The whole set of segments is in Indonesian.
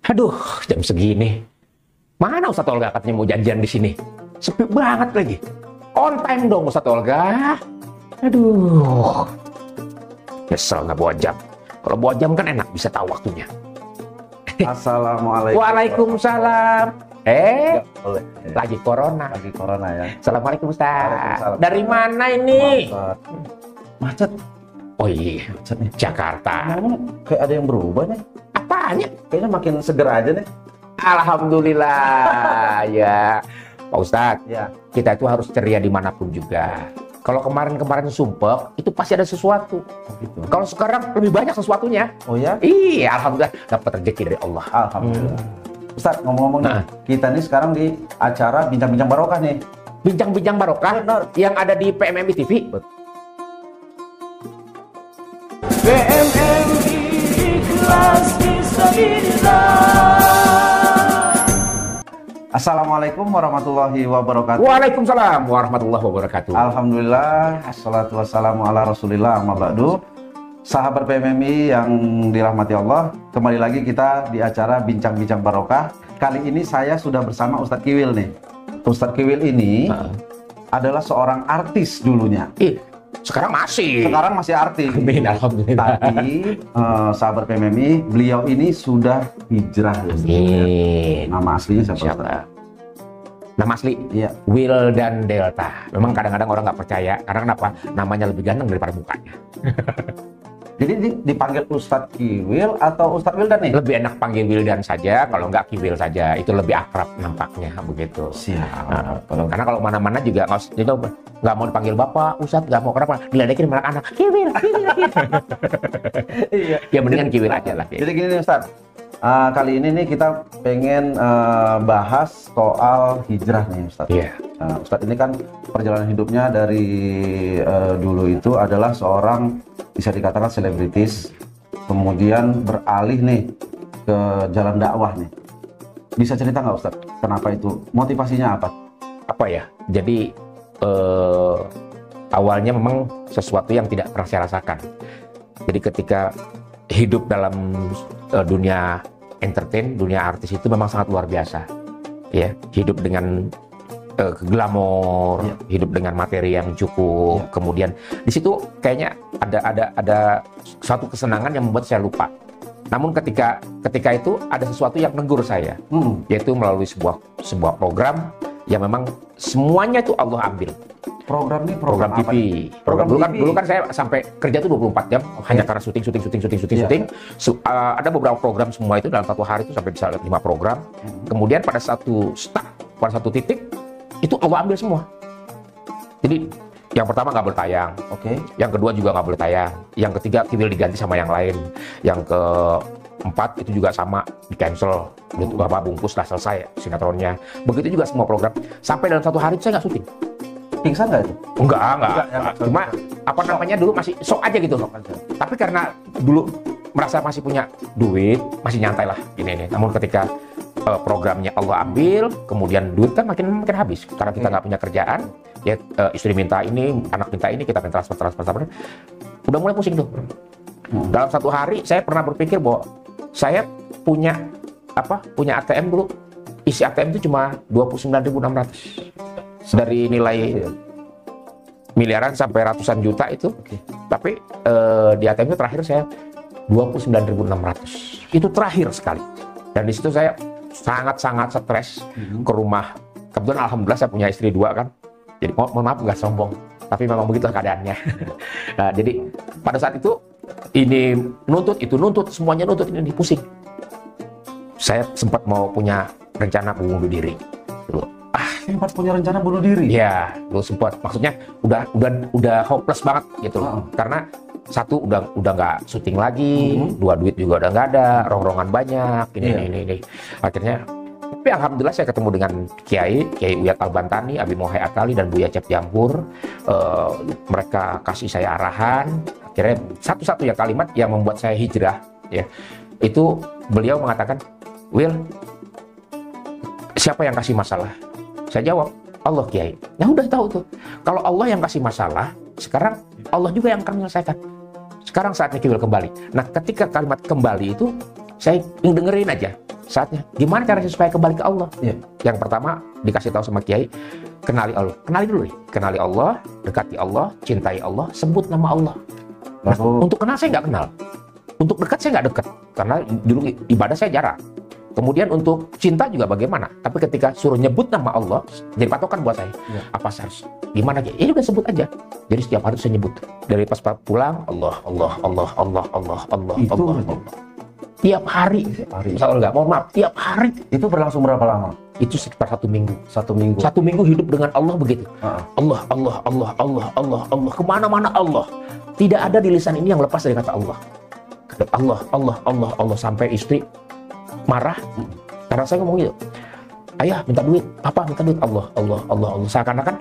Aduh, jam segini. Mana Ustadz Olga katanya mau janjian di sini? Sepi banget lagi. On time dong Ustadz Olga. Aduh. Nyesel nggak bawa jam. Kalau bawa jam kan enak, bisa tahu waktunya. Assalamualaikum. Waalaikumsalam. Boleh. Lagi corona. Lagi corona ya. Assalamualaikum Ustaz. Waalaikumsalam. Dari mana ini? Macet. Oh iya, Macet nih. Jakarta. Namun kayak ada yang berubah nih. Apanya? Kayaknya makin seger aja nih. Alhamdulillah ya. Pak Ustadz, Ya. kita itu harus ceria dimanapun juga. Kalau kemarin-kemarin sumpek, itu pasti ada sesuatu. Gitu. Kalau sekarang lebih banyak sesuatunya. Oh ya? Iya, alhamdulillah dapat rezeki dari Allah. Alhamdulillah. Ustaz, ngomong-ngomong nih, Nah. kita nih sekarang di acara Bincang-Bincang Barokah nih. Bincang-bincang barokah Benar. yang ada di PMMI TV. PMMI Ikhlas Fisabilillah. Assalamualaikum warahmatullahi wabarakatuh. Waalaikumsalam warahmatullahi wabarakatuh. Alhamdulillah, assalatu wassalamu ala rasulillah amma ba'du. Sahabat PMMI yang dirahmati Allah, kembali lagi kita di acara Bincang-Bincang Barokah. Kali ini saya sudah bersama Ustadz Kiwil nih. Ustadz Kiwil ini adalah seorang artis dulunya. Sekarang masih. Sekarang masih artis. Amin, alhamdulillah. Tapi sahabat PMMI, beliau ini sudah hijrah. Amin. Nama aslinya siapa? Siapa? Ustadz? Nama asli Iya. Will dan Delta. Memang kadang-kadang orang nggak percaya karena kenapa? Namanya lebih ganteng daripada mukanya. Jadi dipanggil Ustadz Kiwil atau Ustadz Wildan nih? Lebih enak panggil Wildan saja, kalau nggak Kiwil saja. Itu lebih akrab nampaknya begitu. Siap. Karena kalau mana-mana juga nggak mau dipanggil bapak, Ustadz nggak mau, kenapa? Diledekin sama anak-anak. Kiwil. Iya. Ya mendingan Kiwil aja lah. Jadi gini nih Ustadz, kali ini nih kita pengen bahas soal hijrah nih Ustadz. Iya. Ustadz ini kan perjalanan hidupnya dari dulu itu adalah seorang bisa dikatakan selebritis, kemudian beralih nih ke jalan dakwah nih. Bisa cerita nggak Ustadz, kenapa itu? Motivasinya apa? Apa ya? Jadi awalnya memang sesuatu yang tidak pernah saya rasakan. Jadi ketika hidup dalam dunia entertain, dunia artis itu memang sangat luar biasa. Ya, hidup dengan glamor, hidup dengan materi yang cukup. Kemudian di situ kayaknya ada suatu kesenangan yang membuat saya lupa. Namun ketika itu ada sesuatu yang negur saya, yaitu melalui sebuah program yang memang semuanya itu Allah ambil. Program Program apa TV. nih? Dulu kan saya sampai kerja tuh 24 jam hanya karena syuting. Ada beberapa program semua itu dalam satu hari itu sampai bisa 5 program. Kemudian pada satu titik itu Allah ambil semua. Jadi yang pertama nggak boleh tayang. Yang kedua juga nggak boleh tayang. Yang ketiga Kiwil diganti sama yang lain. Yang keempat itu juga sama, di cancel. Bapak bungkus lah, selesai sinetronnya. Begitu juga semua program. Sampai dalam satu hari itu saya nggak syuting. Pingsan nggak itu? Enggak. Cuma apa namanya dulu masih sok aja gitu. Tapi karena dulu merasa masih punya duit, masih nyantai lah ini. Namun ketika programnya Allah ambil, kemudian duit kan makin habis karena kita nggak punya kerjaan. Ya istri minta ini, anak minta ini, kita minta transfer. Udah mulai pusing tuh. Dalam satu hari saya pernah berpikir bahwa saya punya ATM dulu, isi ATM itu cuma 29.600 dari nilai miliaran sampai ratusan juta itu. Tapi di ATM itu terakhir saya 29.600. Itu terakhir sekali. Dan di situ saya sangat stres ke rumah. Kebetulan alhamdulillah saya punya istri 2 kan. Jadi mohon maaf nggak sombong, tapi memang begitulah keadaannya. Nah, jadi pada saat itu ini nuntut, itu nuntut, semuanya nuntut, ini pusing. Saya sempat mau punya rencana bunuh diri. Sempat punya rencana bunuh diri? Ya, dulu sempat. Maksudnya udah hopeless banget gitu loh. Karena satu udah nggak syuting lagi, dua duit juga udah nggak ada, rongrongan banyak, ini. Akhirnya, tapi alhamdulillah saya ketemu dengan Kiai Uyat Al-Bantani, Abi Mohai Atali, dan Buya Cep Jampur. Mereka kasih saya arahan. Akhirnya satu-satu ya kalimat yang membuat saya hijrah. Ya, itu beliau mengatakan, Will, siapa yang kasih masalah? Saya jawab, Allah Kiai. Nah udah tahu tuh, kalau Allah yang kasih masalah, sekarang Allah juga yang akan menyelesaikan. Sekarang saatnya Kiwil kembali. Nah ketika kalimat kembali itu, saya dengerin aja. saatnya. Gimana caranya supaya kembali ke Allah? Iya. Yang pertama dikasih tahu sama kiai, kenali Allah. Kenali dulu nih. Kenali Allah, dekati Allah, cintai Allah, sebut nama Allah. Nah, Lalu untuk kenal saya nggak kenal. Untuk dekat saya nggak dekat. Karena dulu ibadah saya jarang. Kemudian untuk cinta juga bagaimana? Tapi ketika suruh nyebut nama Allah, jadi patokan buat saya. Iya. Apa saya harus gimana ya? Ya udah sebut aja. Jadi setiap hari saya nyebut. Dari pas pulang, Allah, Allah, Allah, Allah, Allah, Allah, Itu Allah, aja. Allah. Tiap hari. hari Misalnya enggak, mohon maaf, tiap hari. itu berlangsung berapa lama? Itu sekitar 1 minggu. 1 minggu. 1 minggu hidup dengan Allah begitu. Heeh. Allah, Allah, Allah, Allah, Allah, Allah. Kemana-mana Allah. Tidak ada di lisan ini yang lepas dari kata Allah. Allah, Allah, Allah, Allah. Sampai istri marah. Karena saya ngomong gitu. Ayah minta duit. Papa minta duit. Allah, Allah, Allah, Allah. Seakan-akan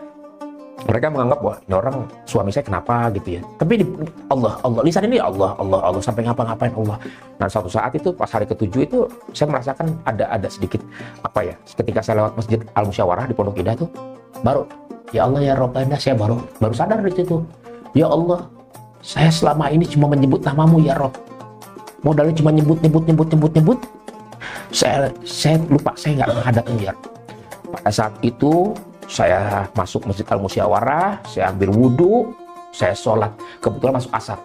mereka menganggap, wah ini orang suami saya kenapa gitu ya. Tapi Allah, Allah. Lisan ini Allah, Allah, Allah. Sampai ngapa-ngapain Allah. Nah suatu saat itu pas hari ke-7 itu saya merasakan ada sedikit apa ya. Ketika saya lewat masjid Al-Musyawarah di Pondok Indah tuh. Baru. Ya Allah ya Rabbana. Saya baru sadar di situ. Ya Allah. Saya selama ini cuma menyebut namamu ya Rob. Modalnya cuma nyebut. Saya lupa, saya nggak menghadapnya ya. Pada saat itu saya masuk masjid Al-Musyawarah, saya ambil wudhu, saya sholat. Kebetulan masuk asar.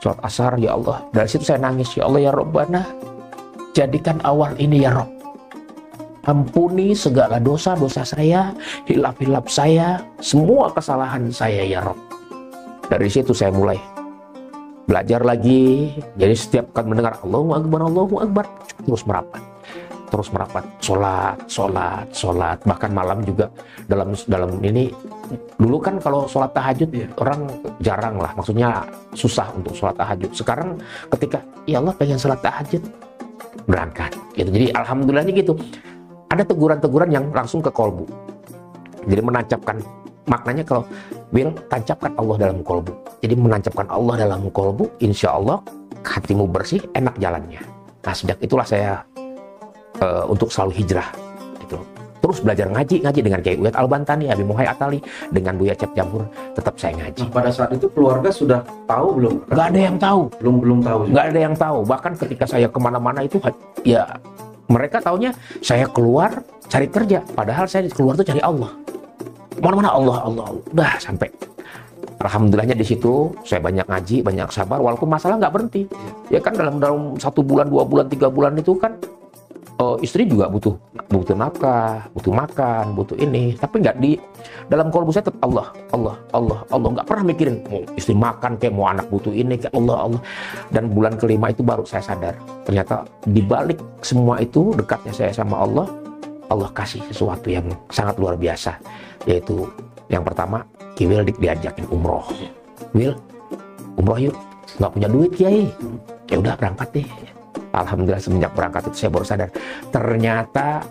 Sholat asar, ya Allah. Dari situ saya nangis, ya Allah ya Rabbana. Jadikan awal ini ya Rob. Ampuni segala dosa-dosa saya, hilaf-hilaf saya, semua kesalahan saya ya Rob. Dari situ saya mulai belajar lagi. Jadi setiap kali mendengar Allahu Akbar, terus merapat, sholat. Bahkan malam juga dalam ini. Dulu kan kalau sholat tahajud orang jarang lah, maksudnya susah untuk sholat tahajud. Sekarang ketika ya Allah pengen sholat tahajud, berangkat. Gitu. Jadi alhamdulillahnya gitu. Ada teguran-teguran yang langsung ke kolbu. Jadi menancapkan maknanya kalau Will, tancapkan Allah dalam kolbu. Jadi menancapkan Allah dalam kolbu, insya Allah hatimu bersih, enak jalannya. Nah sejak itulah saya untuk selalu hijrah gitu. Terus belajar ngaji dengan Kiai Uyat Al-Bantani, Abi Muhai Atali, dengan Buya Cep Jamhur, tetap saya ngaji. Nah, pada saat itu keluarga sudah tahu belum? Nggak ada yang tahu. Belum tahu. Nggak ada yang tahu. Bahkan ketika saya kemana-mana itu ya mereka taunya saya keluar cari kerja. Padahal saya keluar tuh cari Allah. Mana-mana Allah. Udah sampai. Alhamdulillahnya di situ saya banyak ngaji, banyak sabar. Walaupun masalah nggak berhenti. Ya kan dalam 1 bulan, 2 bulan, 3 bulan itu kan istri juga butuh nafkah, butuh makan, butuh ini. Tapi nggak di dalam kolbu saya tetap Allah. Nggak pernah mikirin mau istri makan kayak mau anak butuh ini kayak Allah. Dan bulan kelima itu baru saya sadar. Ternyata dibalik semua itu dekatnya saya sama Allah kasih sesuatu yang sangat luar biasa. Yaitu yang pertama, Ki Will diajakin umroh. Will, umroh yuk. Nggak punya duit Kiai. Ya udah berangkat deh. Alhamdulillah semenjak berangkat itu saya baru sadar. Ternyata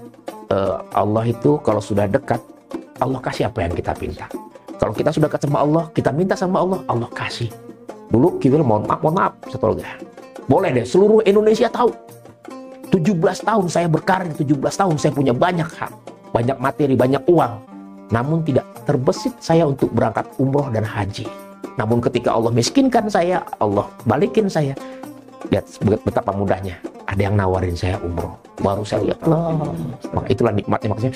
Allah itu kalau sudah dekat, Allah kasih apa yang kita minta. Kalau kita sudah dekat sama Allah, kita minta sama Allah, Allah kasih. Dulu Ki Will mohon maaf, satu lagi. Boleh deh, seluruh Indonesia tahu. 17 tahun saya berkarir, 17 tahun saya punya banyak hak, banyak materi, banyak uang. Namun tidak terbesit saya untuk berangkat umroh dan haji. Namun ketika Allah miskinkan saya, Allah balikin saya. Lihat betapa mudahnya. Ada yang nawarin saya umroh. Baru saya lihat, Allah. Maka itulah nikmatnya. Maksudnya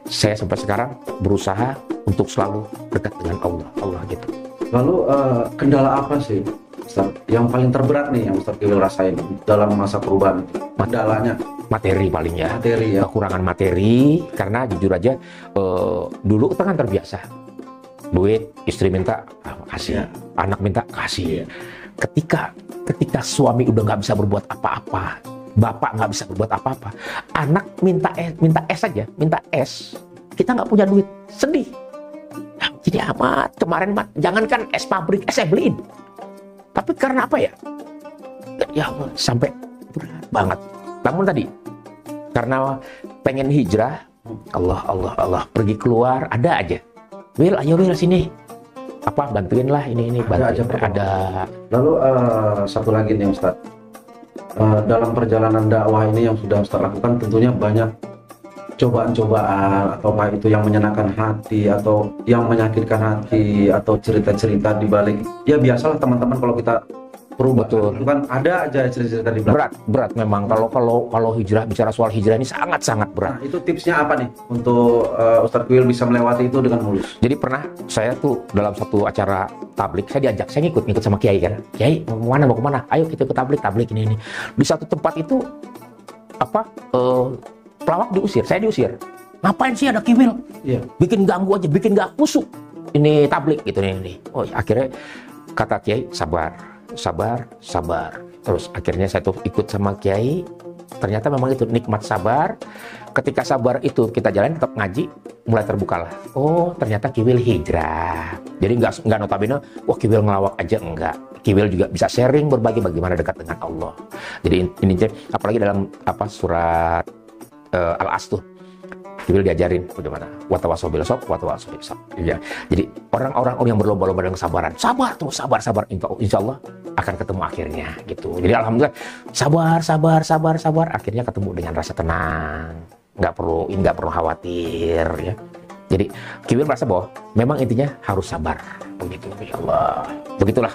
saya sampai sekarang berusaha untuk selalu dekat dengan Allah gitu. Lalu kendala apa sih Ustaz, yang paling terberat nih yang Ustaz Kiwil rasain dalam masa perubahan? Kendalanya materi paling ya. Materi ya. Kekurangan materi, karena jujur aja dulu kita kan terbiasa. Duit, istri minta, kasih. Anak minta, kasih. Ketika suami udah nggak bisa berbuat apa-apa, bapak nggak bisa berbuat apa-apa, anak minta es saja, minta es, kita nggak punya duit, sedih. Nah, jadi amat kemarin jangankan es pabrik, es saya beliin. Tapi karena apa ya? Ya Allah, sampai berat banget. Namun tadi karena pengen hijrah, Allah pergi keluar, ada aja. Will, ayo Will sini. Apa bantuin lah ini bantuin. Ada. Lalu satu lagi nih Ustaz. Dalam perjalanan dakwah ini yang sudah Ustaz lakukan tentunya banyak cobaan-cobaan atau apa itu yang menyenangkan hati atau yang menyakitkan hati atau cerita-cerita di balik. Ya biasalah teman-teman kalau kita perubahan. Betul. Itu kan ada aja cerita-cerita di belakang. Berat memang kalau hijrah, bicara soal hijrah ini sangat berat. Nah, itu tipsnya apa nih untuk Ustadz Kuil bisa melewati itu dengan mulus? Jadi pernah saya tuh dalam satu acara tablik, saya diajak, saya ngikut sama Kiai kan. Kiai mau kemana? Ayo kita ke tablik ini. Di satu tempat itu pelawak diusir, saya diusir. Ngapain sih ada Kiwil? Iya. Bikin ganggu aja, bikin gak kusuk. Ini tablik gitu nih. Oh, akhirnya kata Kiai sabar. Terus akhirnya saya tuh ikut sama Kiai. Ternyata memang itu nikmat sabar. Ketika sabar itu kita jalan tetap ngaji, mulai terbukalah. Oh, ternyata Kiwil hijrah. Jadi nggak notabene, wah Kiwil ngelawak aja, enggak. Kiwil juga bisa sharing, berbagi bagaimana dekat dengan Allah. Jadi ini apalagi dalam surat Al-As tuh, Kiwil diajarin bagaimana watawasau bil sabr watawasau bis sabr. Ya. Jadi orang-orang yang berlomba-lomba dengan kesabaran, sabar, insya Allah akan ketemu akhirnya gitu. Jadi alhamdulillah sabar, akhirnya ketemu dengan rasa tenang, nggak perlu khawatir ya. Jadi Kiwil merasa bahwa memang intinya harus sabar begitu, insya Allah. Begitulah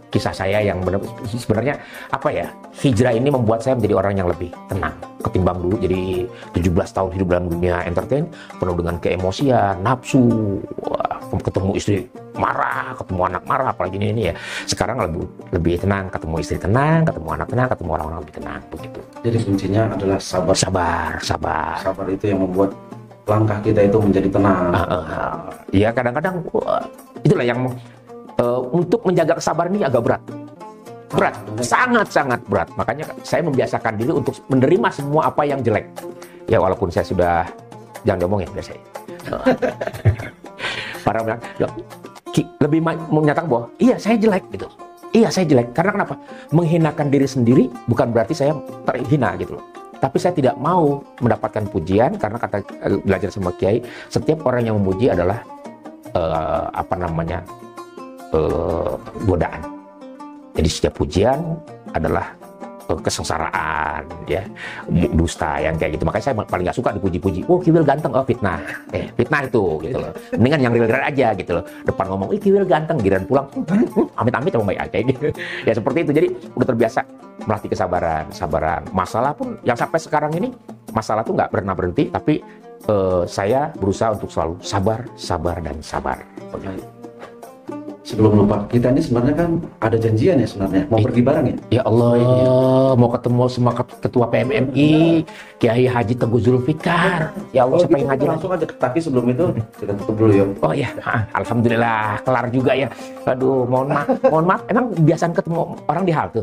kisah saya yang sebenarnya hijrah ini membuat saya menjadi orang yang lebih tenang ketimbang dulu. Jadi 17 tahun hidup dalam dunia entertain penuh dengan keemosian, nafsu, ketemu istri marah, ketemu anak marah, apalagi ini ya. Sekarang lebih tenang, ketemu istri tenang, ketemu anak tenang, ketemu orang-orang lebih tenang begitu. Jadi kuncinya adalah sabar. Sabar Itu yang membuat langkah kita itu menjadi tenang. Ya kadang-kadang itulah yang untuk menjaga kesabaran ini agak berat, sangat berat. Makanya saya membiasakan diri untuk menerima semua apa yang jelek. Ya walaupun saya sudah, jangan diomongin biasanya. Para bilang, lebih menyatakan bahwa iya saya jelek gitu. Iya saya jelek. Karena kenapa? Menghinakan diri sendiri bukan berarti saya terhina gitu loh. Tapi saya tidak mau mendapatkan pujian karena kata belajar sama Kiai, setiap orang yang memuji adalah godaan. Jadi setiap pujian adalah kesengsaraan, ya, dusta yang kayak gitu. Makanya saya paling nggak suka dipuji-puji. Oh Kiwil ganteng, oh fitnah, fitnah itu, gitu loh. Mendingan yang real-real aja, gitu loh. Depan ngomong, Kiwil ganteng, giliran pulang, amit-amit sama baik kayak gitu. Ya seperti itu. Jadi udah terbiasa melatih kesabaran. Masalah pun yang sampai sekarang ini, masalah tuh nggak pernah berhenti, tapi saya berusaha untuk selalu sabar. Sebelum lupa, kita ini sebenarnya kan ada janjian ya sebenarnya, mau pergi bareng ya? Ya Allah, mau ketemu sama ketua PMMI, Kiai Haji Teguh Zulfikar. Ya Allah, siapa yang ngaji langsung aja. Tapi sebelum itu kita tutup dulu ya. Oh ya, alhamdulillah kelar juga ya. Aduh, mohon maaf. Emang biasanya ketemu orang di halte?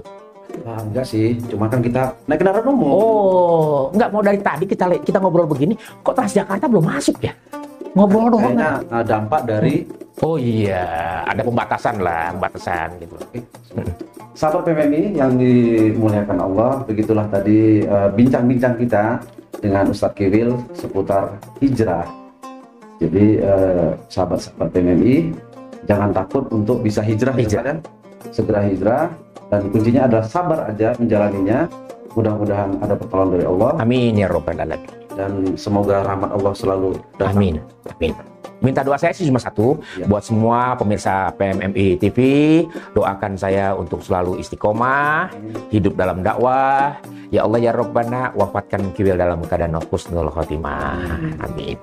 Enggak sih, cuma kan kita naik kendaraan umum. Oh, enggak, mau dari tadi kita ngobrol begini, kok Transjakarta belum masuk ya? Ngobrol doang. Kayaknya dampak dari. Oh iya, ada pembatasan gitu. Sahabat PMMI yang dimuliakan Allah, begitulah tadi bincang-bincang kita dengan Ustadz Kiwil seputar hijrah. Jadi sahabat-sahabat PMMI jangan takut untuk bisa hijrah. Ya, segera hijrah, dan kuncinya adalah sabar aja menjalaninya. Mudah-mudahan ada pertolongan dari Allah. Amin ya robbal alamin. Dan semoga rahmat Allah selalu datang. Amin. Minta doa saya sih cuma satu, buat semua pemirsa PMMI TV, doakan saya untuk selalu istiqomah, hidup dalam dakwah. Ya Allah ya Rabbana, wafatkan Kiwil dalam keadaan husnul khotimah. Amin.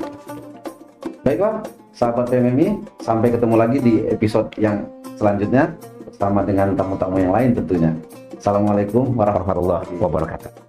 Baiklah, sahabat PMMI, sampai ketemu lagi di episode yang selanjutnya bersama dengan tamu-tamu yang lain tentunya. Assalamualaikum warahmatullahi wabarakatuh.